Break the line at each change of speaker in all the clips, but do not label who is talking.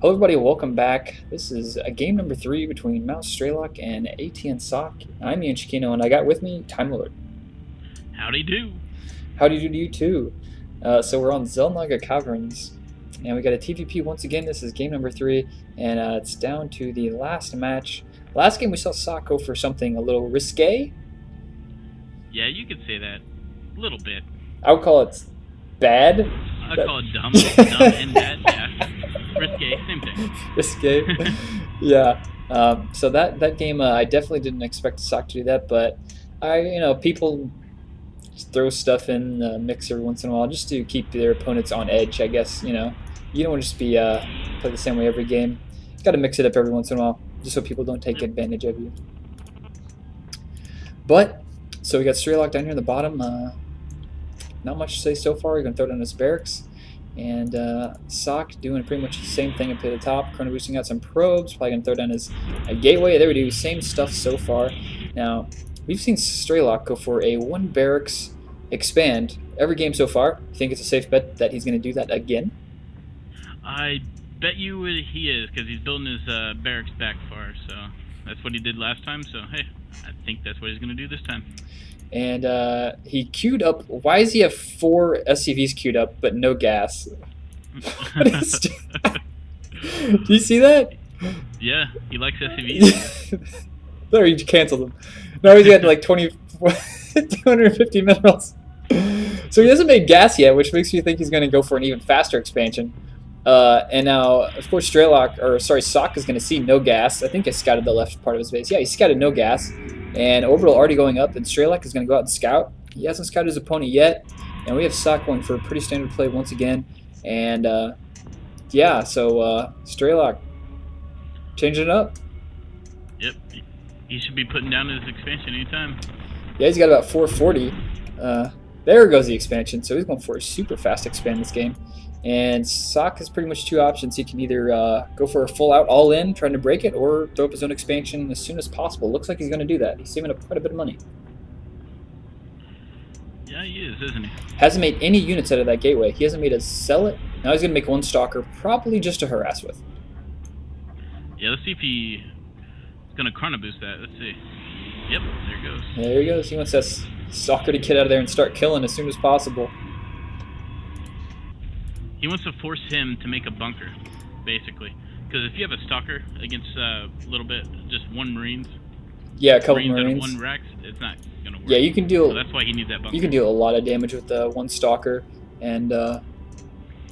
Hello everybody, welcome back. This is game number 3 between mouzStrelok and aTnSocke. I'm EonShiKeno and I got with me Time Lord.
Howdy do.
Howdy do to you too. So we're on Zelnaga Caverns and we got a TvP once again. This is game number 3 and it's down to the last match. Last game we saw Socke go for something a little risque.
Yeah, you could say that. A little bit.
I would call it bad.
I'd call it dumb. Dumb and bad, yeah. Risque, same thing.
Risque. Yeah. So that game, I definitely didn't expect Socke to do that, but people just throw stuff in the mix every once in a while just to keep their opponents on edge. I guess you don't want to just be play the same way every game. You got to mix it up every once in a while, just so people don't take advantage of you. But so we got Strelok down here in the bottom. Not much to say so far. We're gonna throw down his barracks. And Socke doing pretty much the same thing up to the top, chrono boosting out some probes, probably going to throw down his gateway. There we do, same stuff so far. Now, we've seen Strelok go for a 1 barracks expand every game so far. You think it's a safe bet that he's going to do that again?
I bet you he is, because he's building his barracks back far, so that's what he did last time, so hey, I think that's what he's going to do this time.
And he queued up. Why does he have 4 SCVs queued up but no gas? Do you see that?
Yeah, he likes SCVs.
There, he canceled them. No, he's got like 250 minerals. So he hasn't made gas yet, which makes me think he's going to go for an even faster expansion. And now, of course, Socke is going to see no gas. I think I scouted the left part of his base. Yeah, he scouted no gas. And Orbital already going up, and Strelok is going to go out and scout. He hasn't scouted his opponent yet. And we have Socke going for a pretty standard play once again. And, yeah, so Strelok changing it up.
Yep, he should be putting down his expansion anytime.
Yeah, he's got about 440. There goes the expansion. So he's going for a super fast expand this game. And Socke has pretty much 2 options. He can either go for a full-out all-in, trying to break it, or throw up his own expansion as soon as possible. Looks like he's going to do that. He's saving up quite a bit of money.
Yeah, he is, isn't he?
Hasn't made any units out of that gateway. He hasn't made us sell it. Now he's going to make 1 stalker, probably just to harass with.
Yeah, let's see if he's going to chrono boost that. Let's see. Yep, there he goes.
There he goes. He wants that stalker to get out of there and start killing as soon as possible.
He wants to force him to make a bunker, basically. Because if you have a stalker against a little bit, just 1 Marines.
Yeah, a couple Marines.
1 Rex, it's not going to work.
Yeah, you can deal.
So that's why he needs that bunker.
You can deal a lot of damage with 1 stalker, and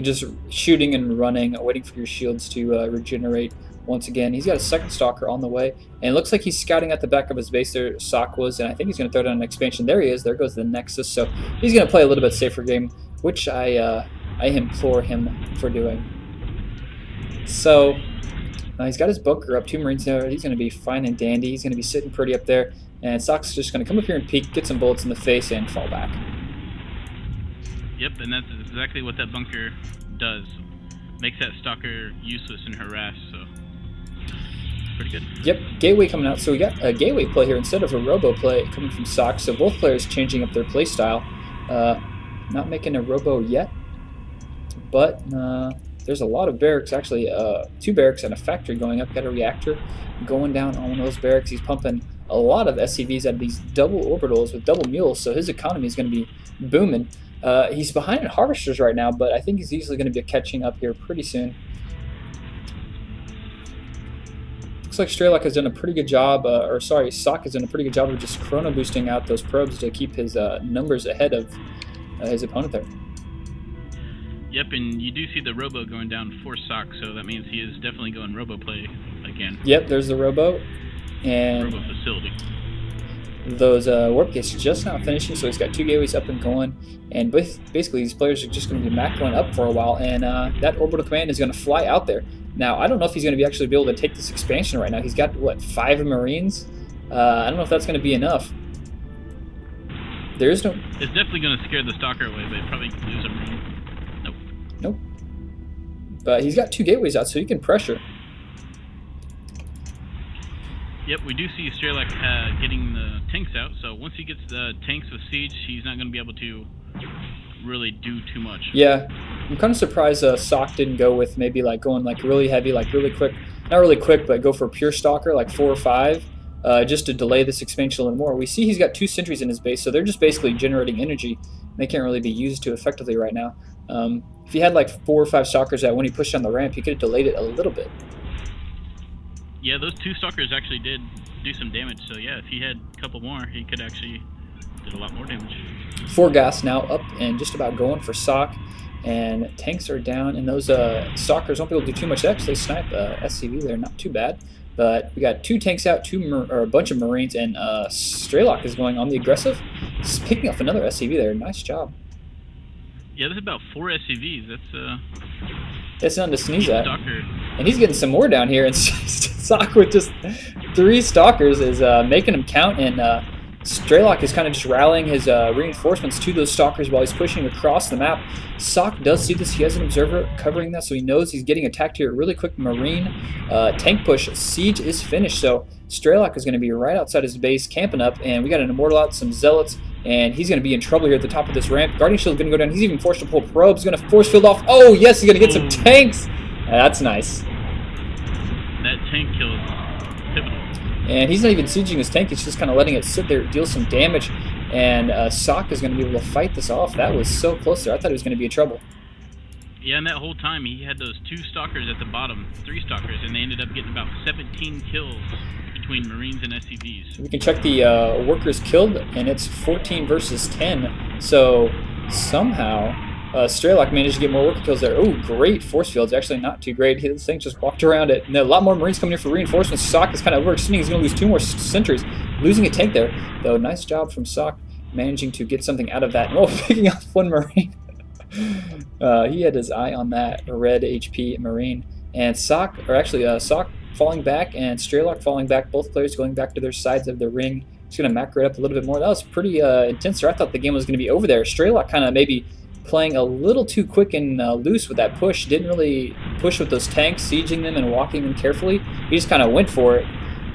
just shooting and running, waiting for your shields to regenerate once again. He's got a 2nd stalker on the way, and it looks like he's scouting at the back of his base there. Socke was, and I think he's going to throw down an expansion. There he is. There goes the Nexus. So he's going to play a little bit safer game, which I implore him for doing. So he's got his bunker up, 2 Marines there. He's going to be fine and dandy. He's going to be sitting pretty up there. And Socke's just going to come up here and peek, get some bullets in the face, and fall back.
Yep, and that's exactly what that bunker does. Makes that stalker useless and harassed, so pretty good.
Yep, gateway coming out. So we got a gateway play here instead of a robo play coming from Socke. So both players changing up their play style. Not making a robo yet. But there's a lot of barracks, actually 2 barracks and a factory going up. Got a reactor going down on one of those barracks. He's pumping a lot of SCVs out of these double orbitals with double mules, so his economy is going to be booming. He's behind in harvesters right now, but I think he's easily going to be catching up here pretty soon. Looks like Strelok has done a pretty good job, Socke has done a pretty good job of just chrono boosting out those probes to keep his numbers ahead of his opponent there.
Yep, and you do see the robo going down for Socke, so that means he is definitely going robo play again.
Yep, there's the robo. And
robo facility.
Those warp gates just not finishing, so he's got 2 gateways up and going. And basically, these players are just going to be macroing up for a while, and that orbital command is going to fly out there. Now, I don't know if he's going to actually be able to take this expansion right now. He's got, what, 5 Marines? I don't know if that's going to be enough. There is no...
It's definitely going to scare the stalker away, but probably lose a Marine.
Nope. But he's got 2 gateways out, so he can pressure.
Yep, we do see Strelok getting the tanks out, so once he gets the tanks with siege, he's not going to be able to really do too much.
Yeah, I'm kind of surprised Sock didn't go with maybe like going like really heavy, like really quick, not really quick, but go for a pure stalker like 4 or 5, just to delay this expansion a little more. We see he's got 2 sentries in his base, so they're just basically generating energy. And they can't really be used too effectively right now. If he had like 4 or 5 stalkers that when he pushed down the ramp, he could have delayed it a little bit.
Yeah, those 2 stalkers actually did do some damage. So yeah, if he had a couple more, he could actually did a lot more damage.
4 gas now up and just about going for Sock. And tanks are down, and those stalkers won't be able to do too much. They actually snipe SCV there, not too bad. But we got 2 tanks out, a bunch of Marines, and Strelok is going on the aggressive. He's picking off another SCV there. Nice job.
Yeah, there's about 4 SCVs.
That's nothing to sneeze at.
Stalker.
And he's getting some more down here, and Sock with just 3 stalkers is making them count, and Strelok is kind of just rallying his reinforcements to those stalkers while he's pushing across the map. Sock does see this. He has an observer covering that, so he knows he's getting attacked here. Really quick Marine tank push. Siege is finished, so Strelok is going to be right outside his base, camping up, and we got an Immortal out, some Zealots, and he's going to be in trouble here at the top of this ramp. Guardian Shield is going to go down. He's even forced to pull probes. Going to force field off. Oh, yes, he's going to get some tanks. That's nice.
That tank kill is pivotal.
And he's not even sieging his tank, he's just kind of letting it sit there, deal some damage. And Sock is going to be able to fight this off. That was so close there. I thought he was going to be in trouble.
Yeah, and that whole time he had those 2 stalkers at the bottom, 3 stalkers, and they ended up getting about 17 kills between Marines and SCVs.
We can check the workers killed, and it's 14 versus 10. So somehow Strelok managed to get more worker kills there. Oh, great force fields. Actually, not too great. This thing just walked around it. And a lot more Marines coming in for reinforcements. Sock is kind of overextending. He's going to lose 2 more sentries. Losing a tank there. Though, nice job from Sock managing to get something out of that. Oh, picking off 1 Marine. He had his eye on that red HP Marine. And Sock falling back and Strelok falling back. Both players going back to their sides of the ring. He's going to macro it up a little bit more. That was pretty intense there. I thought the game was going to be over there. Strelok kind of maybe playing a little too quick and loose with that push. Didn't really push with those tanks, sieging them and walking them carefully. He just kind of went for it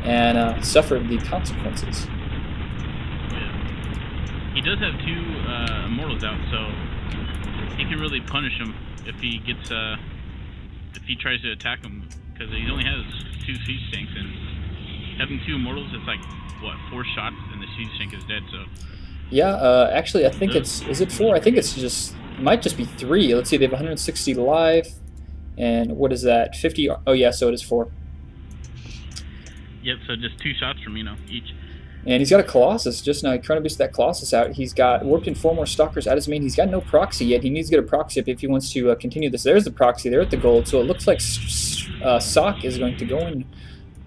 and suffered the consequences.
Yeah. He does have 2 Immortals out, so he can really punish him if he gets if he tries to attack him, because he only has 2 siege tanks, and having 2 Immortals, it's like what, 4 shots and the siege tank is dead. So
yeah, actually I think is it 4? I think it's just, it might just be 3. Let's see, they have 160 life, and what is that, 50? Oh yeah, so it is 4.
Yep, so just 2 shots from each.
And he's got a Colossus just now. He trying to beast that Colossus out. He's got warped in 4 more stalkers at his main. He's got no proxy yet. He needs to get a proxy up if he wants to continue this. There's the proxy. They're at the gold. So it looks like Sock is going to go in.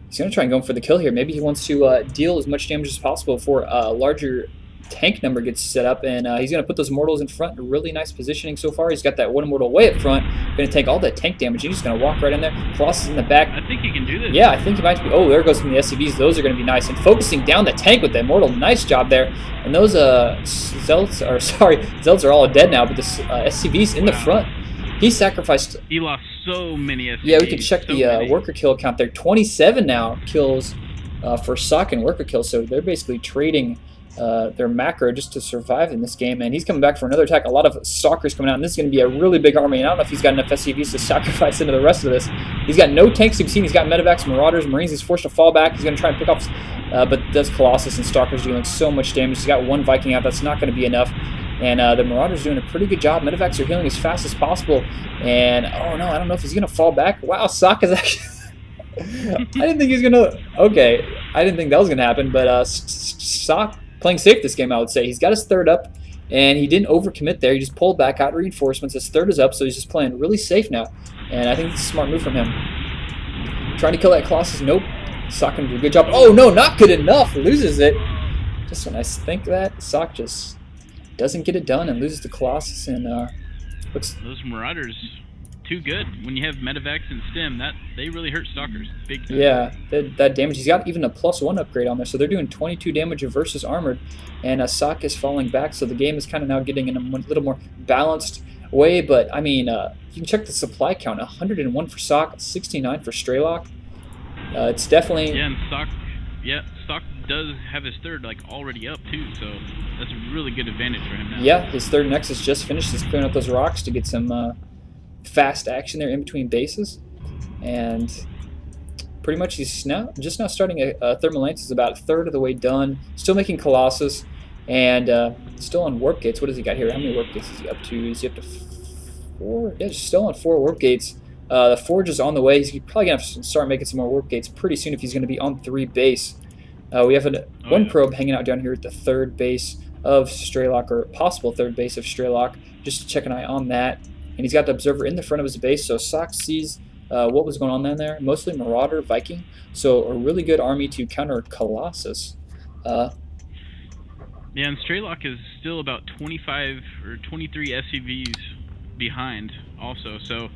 He's going to try and go for the kill here. Maybe he wants to deal as much damage as possible before a larger tank number gets set up, and he's going to put those Immortals in front. Really nice positioning so far. He's got that 1 Immortal way up front. Going to take all that tank damage. He's just going to walk right in there. Colossus in the back.
I think he can do this.
Yeah, I think he might be. Oh, there goes from the SCVs. Those are going to be nice. And focusing down the tank with the Immortal. Nice job there. And those Zealots are all dead now, but the SCVs in the front. He sacrificed.
He lost so many SCVs.
Yeah, we can check the worker kill count there. 27 now kills for Sock and worker kills. So they're basically trading their macro just to survive in this game, and he's coming back for another attack. A lot of stalkers coming out, and this is going to be a really big army, and I don't know if he's got enough SCVs to sacrifice into the rest of this. He's got no tanks we've seen. He's got medevacs, Marauders, Marines. He's forced to fall back. He's going to try and pick off, but does Colossus and Stalkers doing so much damage. He's got 1 Viking out. That's not going to be enough, and the Marauders doing a pretty good job. Medevacs are healing as fast as possible, and oh no, I don't know if he's going to fall back. Wow, Sock is actually... I didn't think he was going to... Okay, I didn't think that was going to happen, but Sock playing safe this game, I would say. He's got his 3rd up, and he didn't overcommit there. He just pulled back out reinforcements. His 3rd is up, so he's just playing really safe now. And I think it's a smart move from him. Trying to kill that Colossus. Nope. Sock can do a good job. Oh, no, not good enough. Loses it. Just when I think that, Sock just doesn't get it done and loses the Colossus. And looks...
Those Marauders, too good. When you have medevacs and stim, they really hurt Stalkers big time.
Yeah, that damage. He's got even a +1 upgrade on there, so they're doing 22 damage versus armored, and Sock is falling back, so the game is kind of now getting in a little more balanced way. But I mean, you can check the supply count: 101 for Sock, 69 for Strelok. It's definitely
and Sock does have his 3rd already up too, so that's a really good advantage for him now.
Yeah, his 3rd Nexus just finished. He's clearing up those rocks to get some fast action there in between bases. And pretty much he's just now starting a Thermal Lance. Is about a third of the way done. Still making Colossus, and still on warp gates. What does he got here? How many warp gates is he up to? Is he up to 4? Yeah, still on 4 warp gates. The Forge is on the way. He's probably going to have to start making some more warp gates pretty soon if he's going to be on 3 base. We have one probe hanging out down here at the 3rd base of Strelok, or possible 3rd base of Strelok, just to check an eye on that. And he's got the observer in the front of his base, so Socke sees what was going on down there. Mostly Marauder, Viking, so a really good army to counter Colossus.
Yeah, and Strelok is still about 25 or 23 SCVs behind also, so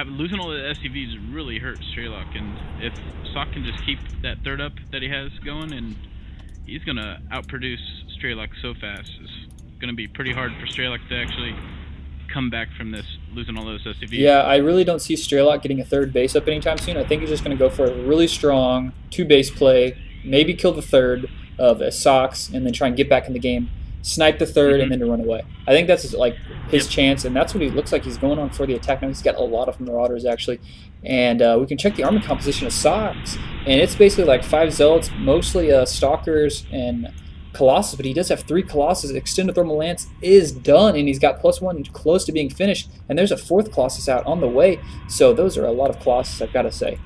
losing all the SCVs really hurt Strelok, and if Socke can just keep that 3rd up that he has going, and he's going to outproduce Strelok so fast. It's going to be pretty hard for Strelok to actually come back from this, losing all those SCVs.
Yeah, I really don't see Strelok getting a 3rd base up anytime soon. I think he's just going to go for a really strong 2-base play, maybe kill the 3rd of Socke's, and then try and get back in the game, snipe the 3rd, and then to run away. I think that's like his chance, and that's what he looks like he's going on for the attack. Now he's got a lot of Marauders actually, and we can check the army composition of Socke's, and it's basically like 5 Zealots, mostly Stalkers and Colossus, but he does have 3 Colossus. Extended Thermal Lance is done, and he's got +1 close to being finished, and there's a 4th Colossus out on the way, so those are a lot of Colossus, I've got to say.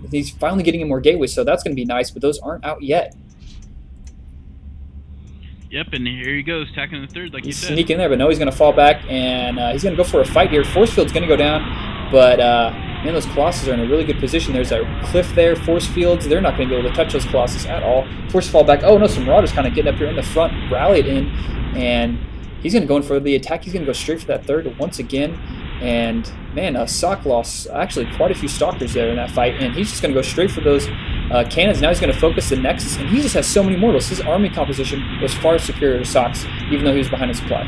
He's finally getting in more gateways, so that's going to be nice, but those aren't out yet.
Yep, and here he goes, attacking the 3rd, like you said.
He's sneaking in there, but no, he's going to fall back, and he's going to go for a fight here. Force Field's going to go down, but man, those Colossus are in a really good position. There's a cliff there, Force Fields. They're not going to be able to touch those Colossus at all. Force fall back. Oh, no, some Marauders kind of getting up here in the front, rallied in, and he's going to go in for the attack. He's going to go straight for that 3rd once again, and man, Socke lost actually quite a few Stalkers there in that fight, and he's just going to go straight for those cannons. Now he's going to focus the Nexus, and he just has so many mortals. His army composition was far superior to Socke's, even though he was behind in supply.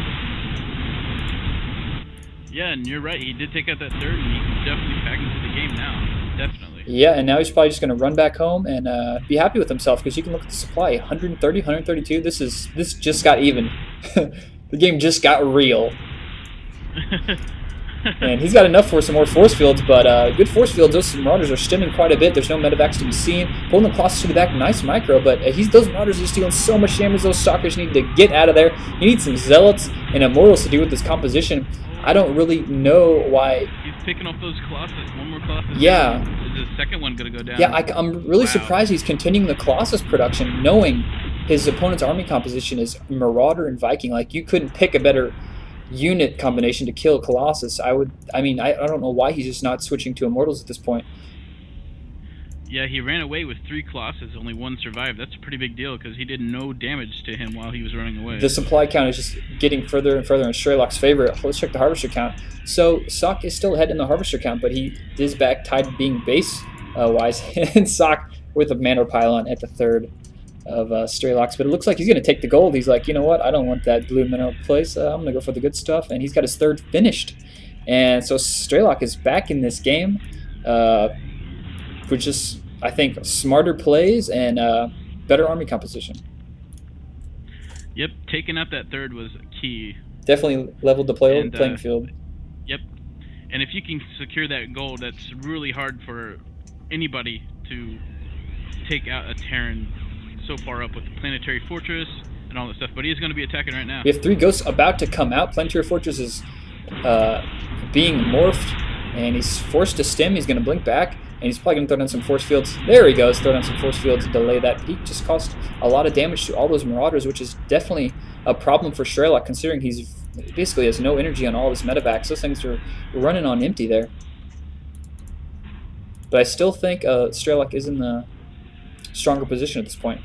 Yeah, and you're right. He did take out that 3rd, and he can definitely back into the game now. Definitely.
Yeah, and now he's probably just going to run back home and be happy with himself, because you can look at the supply, 130, 132. This just got even. The game just got real. And he's got enough for some more force fields, but good force fields. Those Marauders are stemming quite a bit. There's no medevacs to be seen. Pulling the Colossus to the back, nice micro, but those Marauders are stealing so much damage. Those Stalkers need to get out of there. He needs some Zealots and Immortals to do with this composition. I don't really know why.
He's picking off those Colossus. One more Colossus.
Yeah.
Is the 2nd one going to go down?
Yeah, I'm really surprised he's continuing the Colossus production, knowing his opponent's army composition is Marauder and Viking. Like, you couldn't pick a better unit combination to kill Colossus. I don't know why he's just not switching to Immortals at this point.
Yeah, he ran away with 3 Colossus, only 1 survived. That's a pretty big deal, because he did no damage to him while he was running away.
The supply count is just getting further and further in Strelok's favor. Let's check the Harvester count. So Socke is still ahead in the Harvester count, but he is back tied being base-wise, and Socke with a Manor Pylon at the 3rd of Strelok's. But it looks like he's going to take the gold. He's like, you know what? I don't want that blue mineral place. I'm going to go for the good stuff, and he's got his 3rd finished. And so Strelok is back in this game, which is, I think, smarter plays and better army composition.
Yep, taking out that 3rd was key.
Definitely leveled the playing field.
Yep, and if you can secure that gold, that's really hard for anybody to take out a Terran so far up with the Planetary Fortress and all that stuff. But he's going to be attacking right now.
We have 3 ghosts about to come out. Planetary Fortress is being morphed, and he's forced to stem. He's going to blink back, and he's probably going to throw down some force fields. There he goes, throw down some force fields to delay that. He just caused a lot of damage to all those Marauders, which is definitely a problem for Strelok, considering he's basically has no energy on all his medevacs. Those things are running on empty there. But I still think Strelok is in the stronger position at this point.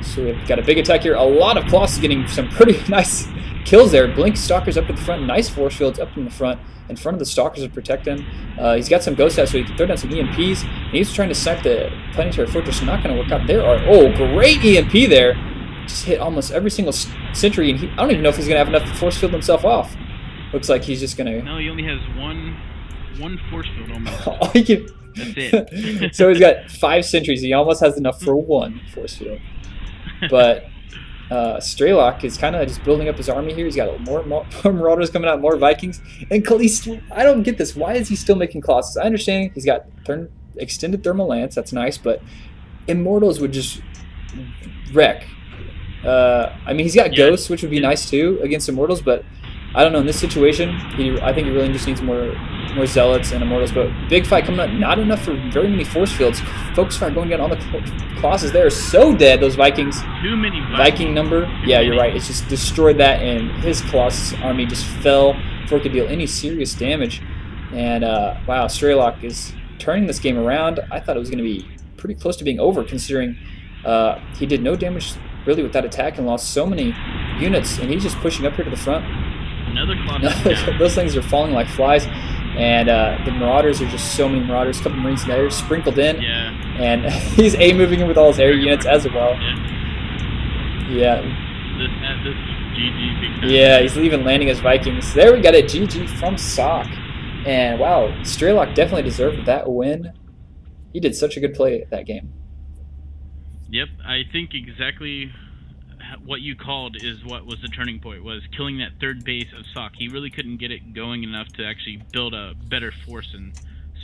So we've got a big attack here. A lot of Colossus getting some pretty nice kills there. Blink Stalkers up at the front. Nice force fields up in the front of the Stalkers to protect him. He's got some ghost out, so he can throw down some EMPs. And he's trying to snipe the Planetary Fortress. Not going to work out. There are great EMP there. Just hit almost every single sentry, and I don't even know if he's going to have enough to force field himself off. Looks like he's just going to.
No, he only has one force field almost. That's it.
So he's got 5 sentries. He almost has enough for 1 force field. But Strelok is kind of just building up his army here. He's got more Marauders coming out, more Vikings. And Khalees, I don't get this. Why is he still making Colossus? I understand he's got extended Thermal Lance. That's nice, but Immortals would just wreck. I mean, he's got Ghosts, which would be nice too against Immortals, but I don't know. In this situation, I think he really just needs more Zealots and Immortals. But big fight coming up. Not enough for very many Force Fields. Focus fire going down on the Colossus. They are so dead, those Vikings.
Too many
Viking number. Yeah, you're right. It's just destroyed that, and his Colossus army just fell before it could deal any serious damage. And wow, Strelok is turning this game around. I thought it was going to be pretty close to being over, considering he did no damage really with that attack and lost so many units, and he's just pushing up here to the front.
Another Colossus.
Those things are falling like flies, and the Marauders are just so many Marauders. A couple Marines there sprinkled in, and he's A-moving in with all his air units as well. Yeah.
This GG big time.
Yeah, he's leaving landing as Vikings. There we got a GG from Sock. And wow, Strelok definitely deserved that win. He did such a good play that game.
Yep, I think exactly what you called is what was the turning point, was killing that third base of Sock. He really couldn't get it going enough to actually build a better force in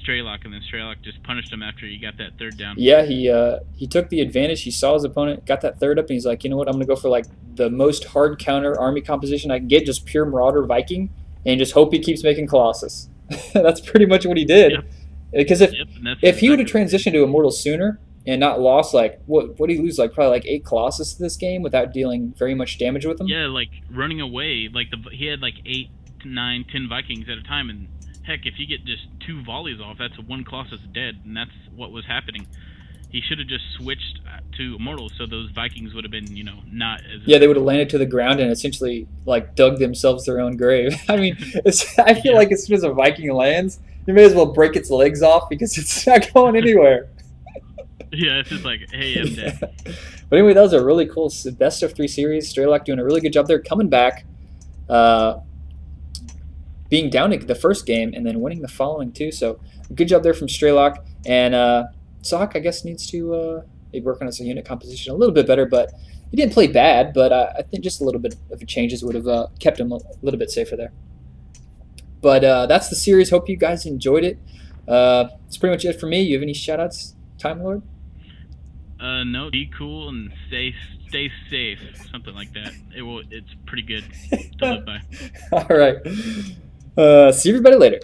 Strelok, and then Strelok just punished him after he got that third down.
Yeah, he took the advantage. He saw his opponent, got that third up, and he's like, you know what, I'm going to go for like the most hard counter army composition I can get, just pure Marauder Viking, and just hope he keeps making Colossus. That's pretty much what he did.
Yep.
Because if he would have transitioned to Immortal sooner and not lost, like, what did he lose? Like, probably like 8 Colossus this game without dealing very much damage with them?
Yeah, like, running away. Like, he had like 8, 9, 10 Vikings at a time, and heck, if you get just 2 volleys off, that's 1 Colossus dead, and that's what was happening. He should have just switched to Immortals, so those Vikings would have been, not as...
Yeah, they would have landed to the ground and essentially, like, dug themselves their own grave. I mean, I feel like as soon as a Viking lands, you may as well break its legs off because it's not going anywhere.
Yeah, it's just like, hey, I'm dead.
But anyway, that was a really cool best of 3 series. Strelok doing a really good job there, coming back, being down in the first game and then winning the following 2. So good job there from Strelok. And Sock, I guess, needs to maybe work on his unit composition a little bit better. But he didn't play bad, but I think just a little bit of changes would have kept him a little bit safer there. But that's the series. Hope you guys enjoyed it. That's pretty much it for me. You have any shout-outs, Time Lord?
No, be cool and stay safe, something like that. It's pretty good to live by.
All right. See everybody later.